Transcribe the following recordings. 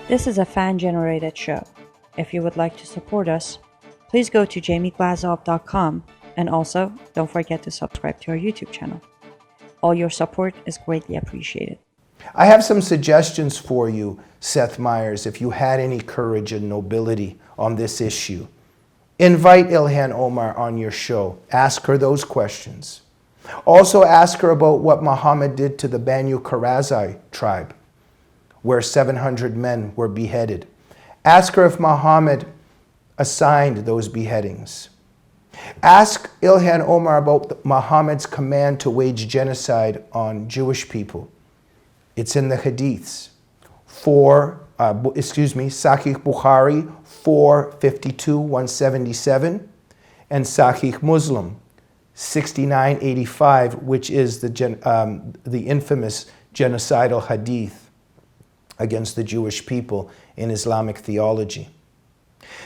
This is a fan-generated show. If you would like to support us, please go to jamieglazov.com and also don't forget to subscribe to our YouTube channel. All your support is greatly appreciated. I have some suggestions for you, Seth Meyers, if you had any courage and nobility on this issue. Invite Ilhan Omar on your show. Ask her those questions. Also ask her about what Muhammad did to the Banu Qarazai tribe, where 700 men were beheaded. Ask her if Muhammad assigned those beheadings. Ask Ilhan Omar about Muhammad's command to wage genocide on Jewish people. It's in the Hadiths. Sahih Bukhari 452-177 and Sahih Muslim 6985, which is the infamous genocidal hadith against the Jewish people in Islamic theology.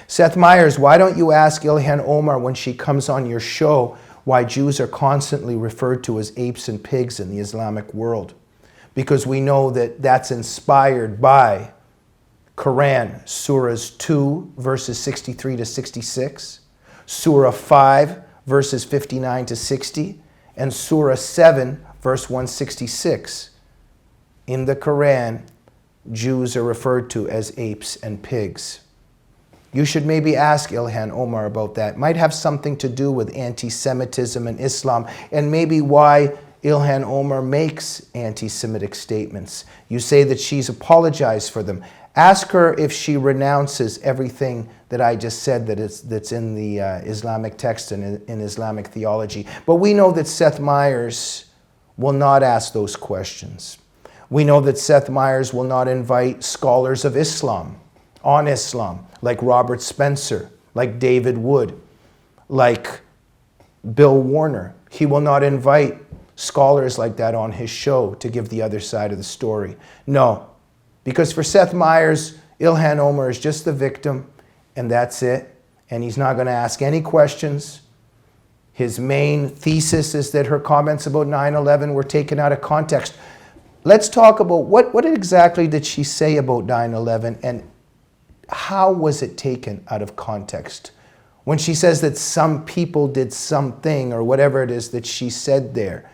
Seth Meyers, why don't you ask Ilhan Omar when she comes on your show why Jews are constantly referred to as apes and pigs in the Islamic world? Because we know that that's inspired by Quran, Surahs 2, verses 63 to 66, Surah 5, verses 59 to 60, and Surah 7, verse 166. In the Quran, Jews are referred to as apes and pigs. You should maybe ask Ilhan Omar about that. Might have something to do with anti-Semitism and Islam, and maybe why Ilhan Omar makes anti-Semitic statements. You say that she's apologized for them. Ask her if she renounces everything that I just said that's in the Islamic text and in Islamic theology. But we know that Seth Meyers will not ask those questions. We know that Seth Meyers will not invite scholars of Islam on Islam, like Robert Spencer, like David Wood, like Bill Warner. He will not invite scholars like that on his show to give the other side of the story. No, because for Seth Meyers, Ilhan Omar is just the victim, and that's it. And he's not going to ask any questions. His main thesis is that her comments about 9/11 were taken out of context. Let's talk about what exactly did she say about 9/11 and how was it taken out of context? When she says that some people did something or whatever it is that she said there,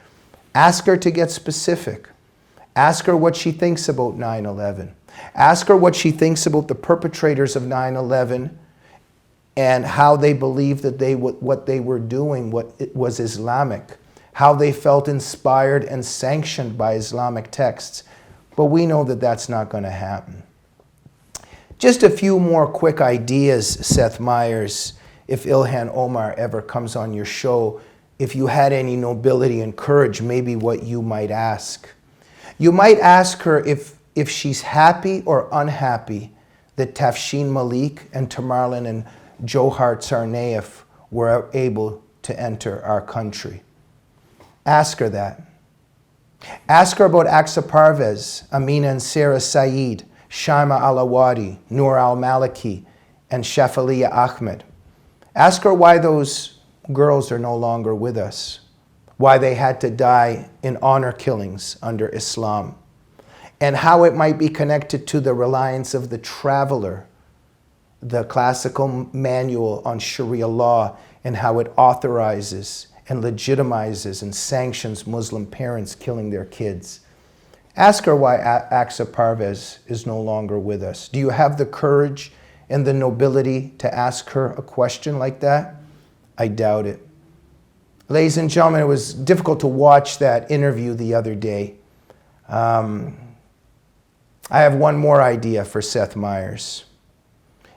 ask her to get specific. Ask her what she thinks about 9/11. Ask her what she thinks about the perpetrators of 9/11 and how they believed that what they were doing was Islamic, how they felt inspired and sanctioned by Islamic texts. But we know that that's not going to happen. Just a few more quick ideas, Seth Meyers, if Ilhan Omar ever comes on your show, if you had any nobility and courage, maybe what you might ask. You might ask her if she's happy or unhappy that Tafshin Malik and Tamerlan and Johar Tsarnaev were able to enter our country. Ask her that. Ask her about Aqsa Parvez, Amina and Sarah Saeed, Shaima Alawadi, Noor al-Maliki, and Shafaliya Ahmed. Ask her why those girls are no longer with us, why they had to die in honor killings under Islam, and how it might be connected to the reliance of the traveler, the classical manual on Sharia law, and how it authorizes and legitimizes and sanctions Muslim parents killing their kids. Ask her why Aqsa Parvez is no longer with us. Do you have the courage and the nobility to ask her a question like that? I doubt it. Ladies and gentlemen, it was difficult to watch that interview the other day. I have one more idea for Seth Meyers.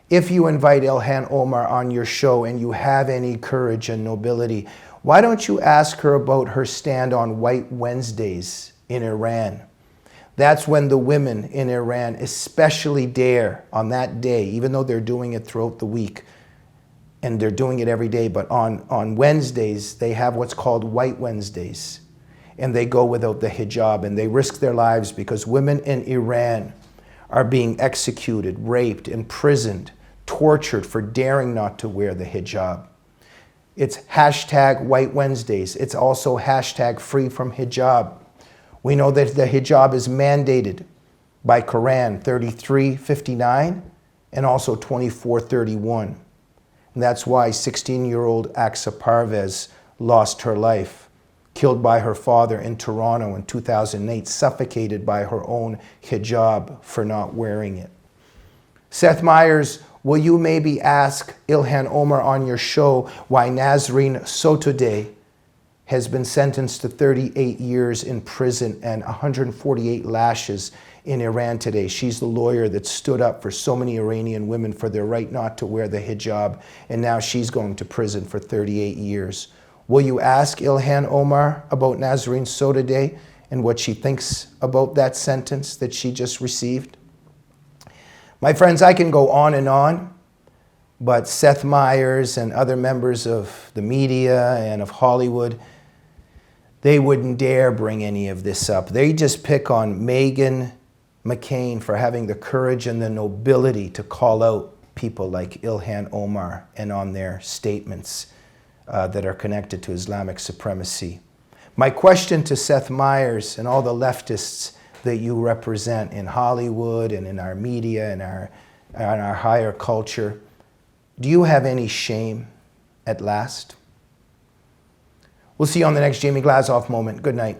If you invite Ilhan Omar on your show and you have any courage and nobility, why don't you ask her about her stand on White Wednesdays in Iran? That's when the women in Iran especially dare on that day, even though they're doing it throughout the week, and they're doing it every day, but on Wednesdays, they have what's called White Wednesdays, and they go without the hijab, and they risk their lives because women in Iran are being executed, raped, imprisoned, tortured for daring not to wear the hijab. It's hashtag White Wednesdays. It's also hashtag free from hijab. We know that the hijab is mandated by Quran 33:59 and also 24:31. And that's why 16-year-old Aksa Parvez lost her life, killed by her father in Toronto in 2008, suffocated by her own hijab for not wearing it. Seth Meyers, will you maybe ask Ilhan Omar on your show why Nazreen Sotoudeh has been sentenced to 38 years in prison and 148 lashes in Iran today? She's the lawyer that stood up for so many Iranian women for their right not to wear the hijab, and now she's going to prison for 38 years. Will you ask Ilhan Omar about Nazreen Sotoudeh and what she thinks about that sentence that she just received? My friends, I can go on, but Seth Meyers and other members of the media and of Hollywood, they wouldn't dare bring any of this up. They just pick on Meghan McCain for having the courage and the nobility to call out people like Ilhan Omar and on their statements that are connected to Islamic supremacy. My question to Seth Meyers and all the leftists that you represent in Hollywood and in our media and our higher culture, do you have any shame at last? We'll see you on the next Jamie Glazov moment. Good night.